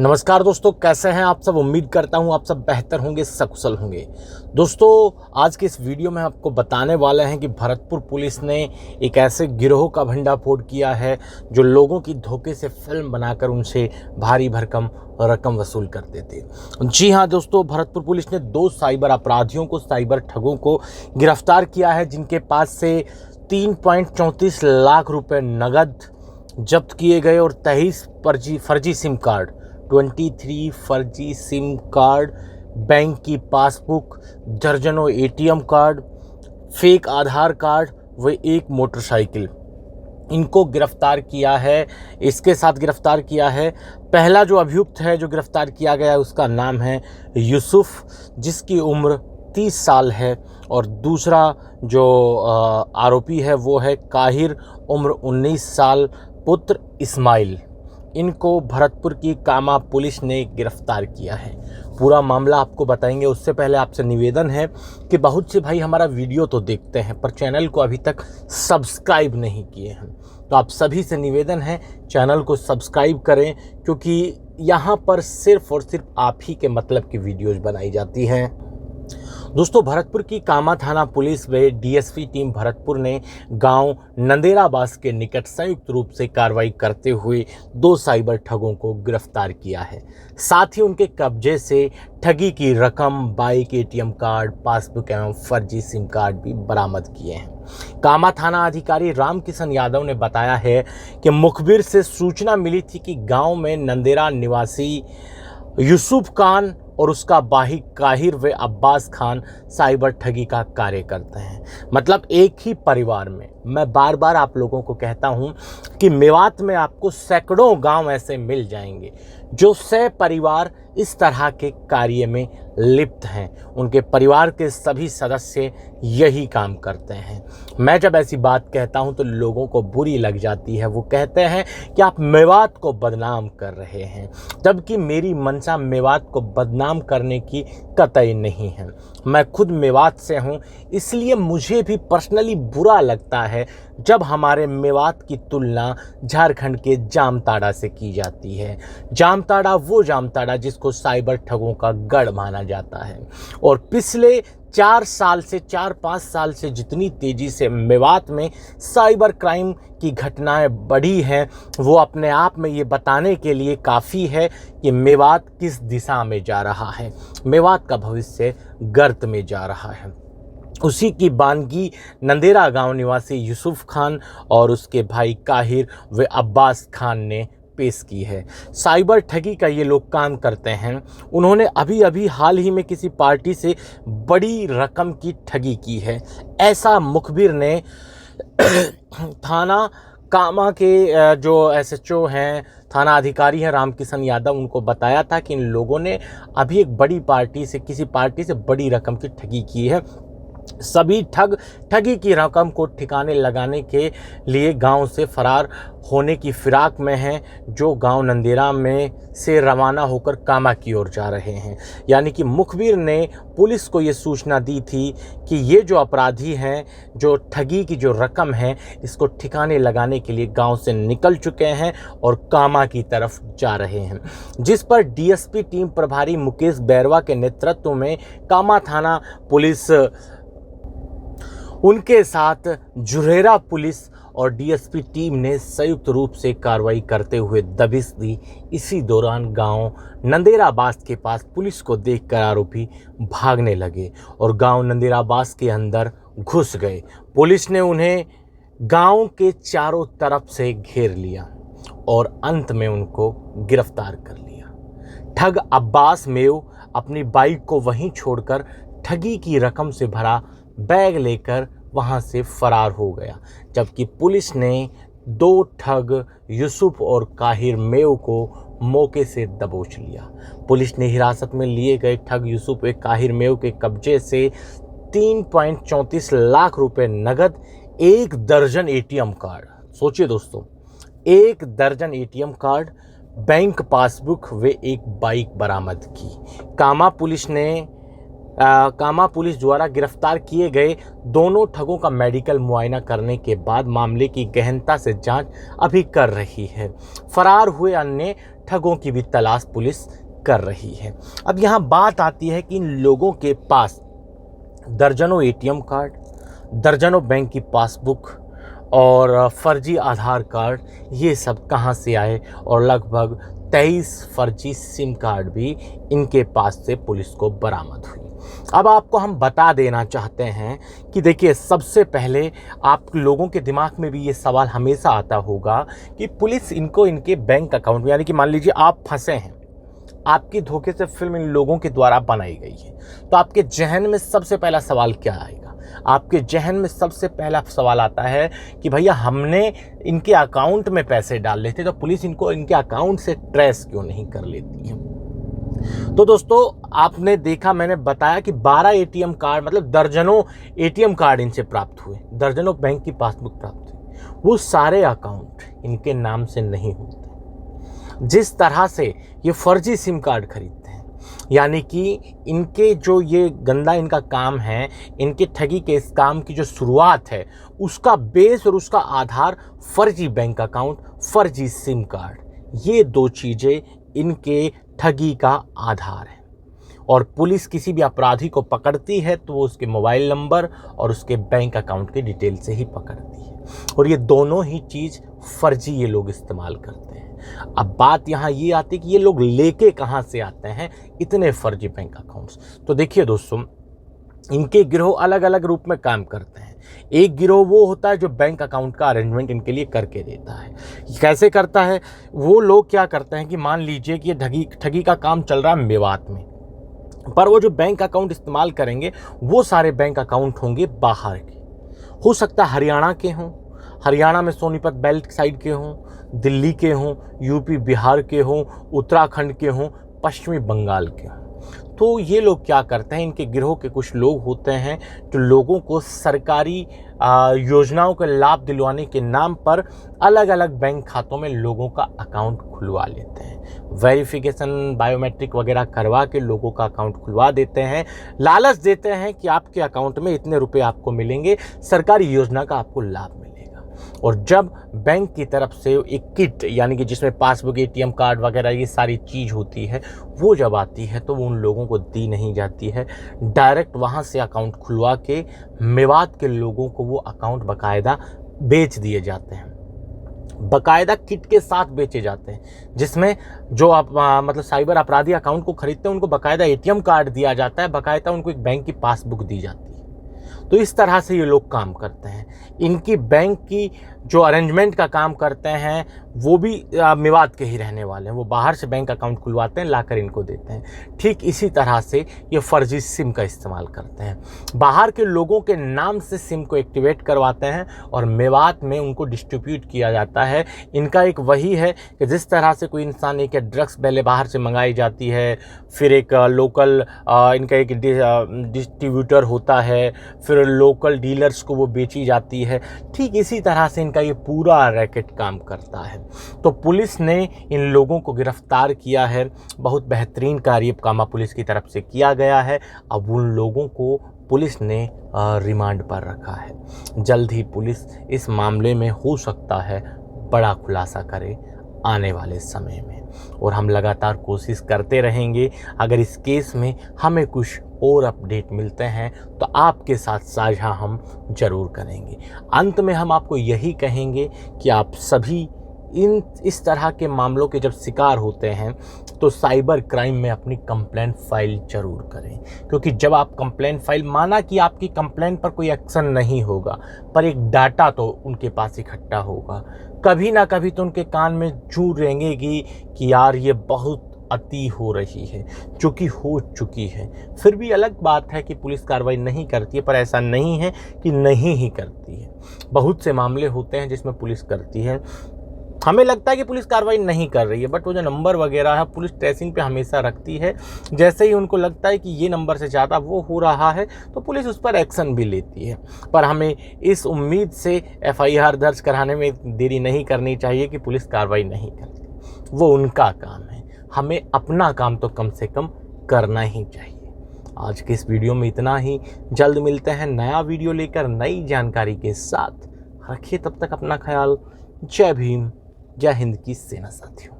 नमस्कार दोस्तों, कैसे हैं आप सब। उम्मीद करता हूं आप सब बेहतर होंगे, सकुशल होंगे। दोस्तों, आज के इस वीडियो में आपको बताने वाले हैं कि भरतपुर पुलिस ने एक ऐसे गिरोह का भंडाफोड़ किया है जो लोगों की धोखे से फिल्म बनाकर उनसे भारी भरकम रकम वसूल करते थे। जी हाँ दोस्तों, भरतपुर पुलिस ने 2 साइबर अपराधियों को, साइबर ठगों को गिरफ्तार किया है, जिनके पास से 3.34 लाख रुपए नगद जब्त किए गए और 23 फर्जी सिम कार्ड, 23 फर्जी सिम कार्ड, बैंक की पासबुक, दर्जनों एटीएम कार्ड, फेक आधार कार्ड व एक मोटरसाइकिल, इनको गिरफ्तार किया है। इसके साथ गिरफ्तार किया है। पहला जो अभियुक्त है जो गिरफ्तार किया गया है, उसका नाम है यूसुफ, जिसकी उम्र 30 साल है, और दूसरा जो आरोपी है वो है काहिर, उम्र 19 साल, पुत्र इस्माइल। इनको भरतपुर की कामा पुलिस ने गिरफ्तार किया है। पूरा मामला आपको बताएंगे। उससे पहले आपसे निवेदन है कि बहुत से भाई हमारा वीडियो तो देखते हैं पर चैनल को अभी तक सब्सक्राइब नहीं किए हैं, तो आप सभी से निवेदन है चैनल को सब्सक्राइब करें, क्योंकि यहाँ पर सिर्फ और सिर्फ आप ही के मतलब की वीडियोज़ बनाई जाती हैं। दोस्तों, भरतपुर की कामा थाना पुलिस व डीएसपी टीम भरतपुर ने गांव नंदेराबास के निकट संयुक्त रूप से कार्रवाई करते हुए 2 साइबर ठगों को गिरफ्तार किया है। साथ ही उनके कब्जे से ठगी की रकम, बाइक, एटीएम कार्ड, पासबुक एवं फर्जी सिम कार्ड भी बरामद किए हैं। कामा थाना अधिकारी रामकिशन यादव ने बताया है कि मुखबिर से सूचना मिली थी कि गांव में नंदेरा निवासी यूसुफ खान और उसका भाई काहिर व अब्बास खान साइबर ठगी का कार्य करते हैं। मतलब एक ही परिवार में। मैं बार बार आप लोगों को कहता हूं कि मेवात में आपको सैकड़ों गांव ऐसे मिल जाएंगे जो परिवार इस तरह के कार्य में लिप्त हैं। उनके परिवार के सभी सदस्य यही काम करते हैं। मैं जब ऐसी बात कहता हूं तो लोगों को बुरी लग जाती है। वो कहते हैं कि आप मेवात को बदनाम कर रहे हैं, जबकि मेरी मंशा मेवात को बदनाम करने की कतई नहीं है। मैं खुद मेवात से हूं, इसलिए मुझे भी पर्सनली बुरा लगता है जब हमारे मेवात की तुलना झारखंड के जामताड़ा से की जाती है। जामताड़ा वो जामताड़ा जिसको साइबर ठगों का गढ़ माना जाता है, और पिछले 4-5 साल से जितनी तेजी से मेवात में साइबर क्राइम की घटनाएं बढ़ी हैं, वो अपने आप में ये बताने के लिए काफ़ी है कि मेवात किस दिशा में जा रहा है। मेवात का भविष्य गर्त में जा रहा है। उसी की बानगी नंदेरा गांव निवासी यूसुफ खान और उसके भाई काहिर व अब्बास खान ने पेश की है। साइबर ठगी का ये लोग काम करते हैं। उन्होंने अभी हाल ही में किसी पार्टी से बड़ी रकम की ठगी की है। ऐसा मुखबिर ने थाना कामा के जो एसएचओ हैं, थाना अधिकारी हैं रामकिशन यादव, उनको बताया था कि इन लोगों ने अभी एक बड़ी पार्टी से, किसी पार्टी से बड़ी रकम की ठगी की है। सभी ठगी की रकम को ठिकाने लगाने के लिए गांव से फरार होने की फिराक में हैं, जो गांव नंदेरा में से रवाना होकर कामा की ओर जा रहे हैं। यानी कि मुखबिर ने पुलिस को ये सूचना दी थी कि ये जो अपराधी हैं, जो ठगी की जो रकम है, इसको ठिकाने लगाने के लिए गांव से निकल चुके हैं और कामा की तरफ जा रहे हैं। जिस पर डीएसपी टीम प्रभारी मुकेश बैरवा के नेतृत्व में कामा थाना पुलिस, उनके साथ जुरेरा पुलिस और डीएसपी टीम ने संयुक्त रूप से कार्रवाई करते हुए दबिश दी। इसी दौरान गांव नंदेराबास के पास पुलिस को देखकर आरोपी भागने लगे और गांव नंदेराबास के अंदर घुस गए। पुलिस ने उन्हें गांव के चारों तरफ से घेर लिया और अंत में उनको गिरफ्तार कर लिया। ठग अब्बास मेव अपनी बाइक को वहीं छोड़कर ठगी की रकम से भरा बैग लेकर वहां से फरार हो गया, जबकि पुलिस ने 2 ठग यूसुफ और काहिर मेव को मौके से दबोच लिया। पुलिस ने हिरासत में लिए गए ठग यूसुफ व काहिर मेव के कब्जे से 3.34 लाख रुपए नगद, 1 दर्जन एटीएम कार्ड, सोचिए दोस्तों, 1 दर्जन एटीएम कार्ड, बैंक पासबुक व एक बाइक बरामद की। कामा पुलिस ने कामा पुलिस द्वारा गिरफ्तार किए गए दोनों ठगों का मेडिकल मुआयना करने के बाद मामले की गहनता से जांच अभी कर रही है। फरार हुए अन्य ठगों की भी तलाश पुलिस कर रही है। अब यहाँ बात आती है कि इन लोगों के पास दर्जनों एटीएम कार्ड, दर्जनों बैंक की पासबुक और फर्जी आधार कार्ड, ये सब कहाँ से आए, और लगभग 23 फर्जी सिम कार्ड भी इनके पास से पुलिस को बरामद हुई। अब आपको हम बता देना चाहते हैं कि देखिए, सबसे पहले आप लोगों के दिमाग में भी ये सवाल हमेशा आता होगा कि पुलिस इनको इनके बैंक अकाउंट में, यानी कि मान लीजिए आप फंसे हैं, आपकी धोखे से फिल्म इन लोगों के द्वारा बनाई गई है, तो आपके जहन में सबसे पहला सवाल क्या आएगा? आपके जहन में सबसे पहला सवाल आता है कि भैया हमने इनके अकाउंट में पैसे डाल लेते तो पुलिस इनको इनके अकाउंट से ट्रेस क्यों नहीं कर लेती है? तो दोस्तों, आपने देखा, मैंने बताया कि 12 एटीएम कार्ड, मतलब दर्जनों एटीएम कार्ड इनसे प्राप्त हुए, दर्जनों बैंक की पासबुक प्राप्त हुई। वो सारे अकाउंट इनके नाम से नहीं होते। जिस तरह से ये फर्जी सिम कार्ड खरीदते हैं, यानी कि इनके जो ये गंदा इनका काम है, इनके ठगी के इस काम की जो शुरुआत है, उसका बेस और उसका आधार फर्जी बैंक अकाउंट, फर्जी सिम कार्ड, ये दो चीज़ें इनके ठगी का आधार है। और पुलिस किसी भी अपराधी को पकड़ती है तो वो उसके मोबाइल नंबर और उसके बैंक अकाउंट की डिटेल से ही पकड़ती है, और ये दोनों ही चीज़ फर्जी ये लोग इस्तेमाल करते हैं। अब बात यहाँ ये आती है कि ये लोग लेके कहाँ से आते हैं इतने फर्जी बैंक अकाउंट्स? तो देखिए दोस्तों, इनके गिरोह अलग अलग रूप में काम करते हैं। एक गिरोह वो होता है जो बैंक अकाउंट का अरेंजमेंट इनके लिए करके देता है। कैसे करता है? वो लोग क्या करते हैं कि मान लीजिए कि ये ठगी का काम चल रहा है मेवात में, पर वो जो बैंक अकाउंट इस्तेमाल करेंगे वो सारे बैंक अकाउंट होंगे बाहर के। हो सकता है हरियाणा के हों, हरियाणा में सोनीपत बेल्ट साइड के हों, दिल्ली के हों, यूपी बिहार के हों, उत्तराखंड के हों, पश्चिमी बंगाल के हों। तो ये लोग क्या करते हैं, इनके गिरोह के कुछ लोग होते हैं जो लोगों को सरकारी योजनाओं का लाभ दिलवाने के नाम पर अलग अलग बैंक खातों में लोगों का अकाउंट खुलवा लेते हैं। वेरिफिकेशन, बायोमेट्रिक वगैरह करवा के लोगों का अकाउंट खुलवा देते हैं, लालच देते हैं कि आपके अकाउंट में इतने रुपए आपको मिलेंगे, सरकारी योजना का आपको लाभ मिलेगा। और जब बैंक की तरफ से एक किट, यानी कि जिसमें पासबुक, एटीएम कार्ड वगैरह ये सारी चीज़ होती है, वो जब आती है तो वो उन लोगों को दी नहीं जाती है। डायरेक्ट वहाँ से अकाउंट खुलवा के मेवात के लोगों को वो अकाउंट बाकायदा बेच दिए जाते हैं, बाकायदा किट के साथ बेचे जाते हैं, जिसमें जो आप मतलब साइबर अपराधी अकाउंट को खरीदते हैं उनको बाकायदा एटीएम कार्ड दिया जाता है, बाकायदा उनको एक बैंक की पासबुक दी जाती है। तो इस तरह से ये लोग काम करते हैं। इनकी बैंक की जो अरेंजमेंट का काम करते हैं वो भी मेवात के ही रहने वाले हैं। वो बाहर से बैंक अकाउंट खुलवाते हैं, लाकर इनको देते हैं। ठीक इसी तरह से ये फर्जी सिम का इस्तेमाल करते हैं, बाहर के लोगों के नाम से सिम को एक्टिवेट करवाते हैं और मेवात में उनको डिस्ट्रीब्यूट किया जाता है। इनका एक वही है कि जिस तरह से कोई इंसान एक ड्रग्स पहले बाहर से मंगाई जाती है, फिर एक लोकल इनका एक डिस्ट्रीब्यूटर होता है, फिर लोकल डीलर्स को वो बेची जाती है, ठीक इसी तरह से इनका ये पूरा रैकेट काम करता है। तो पुलिस ने इन लोगों को गिरफ्तार किया है। बहुत बेहतरीन कार्य कामा पुलिस की तरफ से किया गया है। अब उन लोगों को पुलिस ने रिमांड पर रखा है। जल्द ही पुलिस इस मामले में हो सकता है बड़ा खुलासा करे आने वाले समय में, और हम लगातार कोशिश करते रहेंगे। अगर इस केस में हमें कुछ और अपडेट मिलते हैं तो आपके साथ साझा हम जरूर करेंगे। अंत में हम आपको यही कहेंगे कि आप सभी इस तरह के मामलों के जब शिकार होते हैं तो साइबर क्राइम में अपनी कंप्लेंट फाइल जरूर करें, क्योंकि जब आप कंप्लेंट फाइल, माना कि आपकी कंप्लेंट पर कोई एक्शन नहीं होगा, पर एक डाटा तो उनके पास इकट्ठा होगा, कभी ना कभी तो उनके कान में जू रेंगेगी कि यार ये बहुत अति हो रही है, जो कि हो चुकी है। फिर भी अलग बात है कि पुलिस कार्रवाई नहीं करती है, पर ऐसा नहीं है कि नहीं ही करती है। बहुत से मामले होते हैं जिसमें पुलिस करती है। हमें लगता है कि पुलिस कार्रवाई नहीं कर रही है, बट वो जो नंबर वगैरह है पुलिस ट्रेसिंग पे हमेशा रखती है। जैसे ही उनको लगता है कि ये नंबर से ज़्यादा वो हो रहा है तो पुलिस उस पर एक्शन भी लेती है। पर हमें इस उम्मीद से FIR दर्ज कराने में देरी नहीं करनी चाहिए कि पुलिस कार्रवाई नहीं करती, वो उनका काम है। हमें अपना काम तो कम से कम करना ही चाहिए। आज के इस वीडियो में इतना ही। जल्द मिलते हैं नया वीडियो लेकर नई जानकारी के साथ। रखिए तब तक अपना ख्याल। जय भीम, जय हिंद की सेना साथियों।